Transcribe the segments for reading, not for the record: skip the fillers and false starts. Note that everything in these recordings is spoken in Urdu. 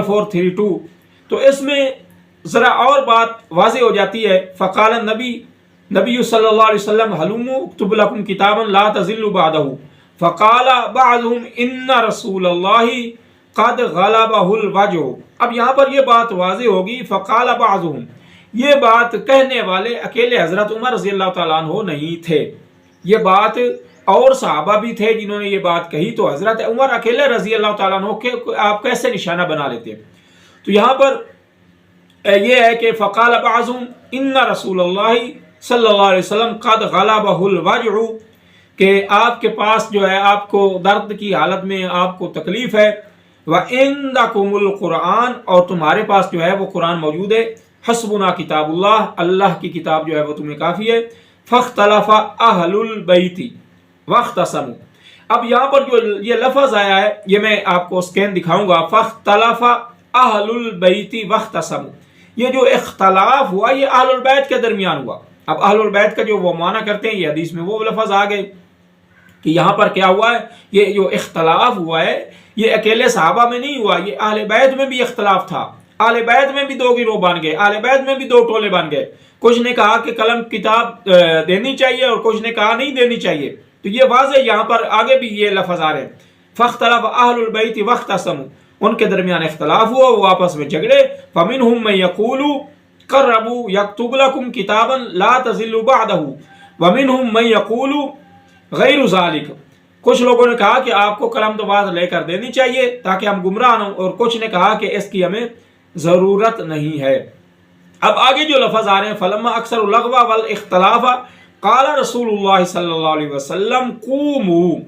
432. تو اس میں ذرا اور بات واضح ہو جاتی ہے. فقال نبی صلی اللہ علیہ وسلم حلوموا اکتب لکم کتابا لا تضلوا بعدہ. فقال بعضهم ان رسول اللہ قد غلبہ الوجع. اب یہاں پر یہ بات واضح ہوگی. فقال بعضهم، یہ بات کہنے والے اکیلے حضرت عمر رضی اللہ تعالیٰ عنہ نہیں تھے، یہ بات اور صحابہ بھی تھے جنہوں نے یہ بات کہی. تو حضرت عمر اکیلے رضی اللہ تعالیٰ عنہ کے آپ کیسے نشانہ بنا لیتے؟ تو یہاں پر یہ ہے کہ فقال بعضهم ان رسول اللہ صلی اللہ علیہ وسلم قد غلبہ الوجع، کہ آپ کے پاس جو ہے آپ کو درد کی حالت میں آپ کو تکلیف ہے. وَعِندَكُمُ الْقُرْآنِ، اور تمہارے پاس جو ہے وہ قرآن موجود ہے. حسبنا کتاب اللہ، اللہ کی کتاب جو ہے وہ تمہیں کافی ہے. فاختلف اہل البیت واختصموا. اب یہاں پر جو یہ لفظ آیا ہے یہ میں آپ کو اسکین دکھاؤں گا. فاختلف اہل البیت واختصموا، یہ جو اختلاف ہوا یہ اہل البیت کے درمیان ہوا. اب اہل البیت کا جو وہ معنی کرتے ہیں یہ حدیث میں وہ لفظ آ گئے کہ یہاں پر کیا ہوا ہے، یہ جو اختلاف ہوا ہے یہ اکیلے صحابہ میں نہیں ہوا، یہ اہل بیت میں بھی اختلاف تھا. اہل بیت میں بھی دو گروہ بن گئے، اہل بیت میں بھی دو ٹولے بن گئے. کچھ نے کہا کہ قلم کتاب دینی چاہیے اور کچھ نے کہا نہیں دینی چاہیے. تو یہ واضح یہاں پر آگے بھی یہ لفظ آ رہے ہیں. فاختلف اہل البیت واختصموا، ان کے درمیان اختلاف ہوا، وہ آپس میں جھگڑے. فمنہم من یقول قربوا یکتب لکم کتابا لا تضلوا بعدہ ومنہم من یقول غیر ذالک. کچھ لوگوں نے کہا کہ آپ کو قلم دواز لے کر دینی چاہیے تاکہ ہم گمراہ نہ ہوں، اور کچھ نے کہا کہ اس کی ہمیں ضرورت نہیں ہے. اب آگے جو لفظ آ رہے ہیں فلما اکثر اللغو والاختلاف قال رسول اللہ صلی اللہ علیہ وسلم قوموا.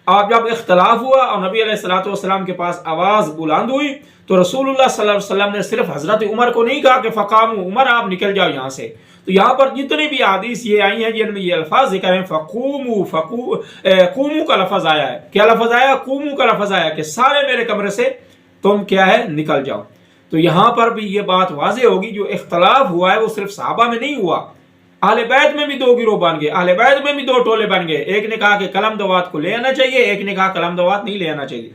آپ جب اختلاف ہوا اور نبی علیہ الصلوۃ والسلام کے پاس آواز بلند ہوئی تو رسول اللہ صلی اللہ علیہ وسلم نے صرف حضرت عمر کو نہیں کہا کہ فقاموا، عمر آپ نکل جاؤ یہاں سے. تو یہاں پر جتنی بھی احادیث یہ آئی ہیں جن میں یہ الفاظ ذکر ہیں فقوموا، قوموا کا لفظ آیا ہے. کیا لفظ آیا؟ قوموا کا لفظ آیا کہ سارے میرے کمرے سے تم کیا ہے نکل جاؤ. تو یہاں پر بھی یہ بات واضح ہوگی جو اختلاف ہوا ہے وہ صرف صحابہ میں نہیں ہوا، اہل بیت میں بھی دو گروہ بن گئے، اہل بیت میں بھی دو ٹولے بن گئے. ایک نے کہا کہ قلم دوات کو لے آنا چاہیے، ایک نے کہا قلم دوات نہیں لے آنا چاہیے.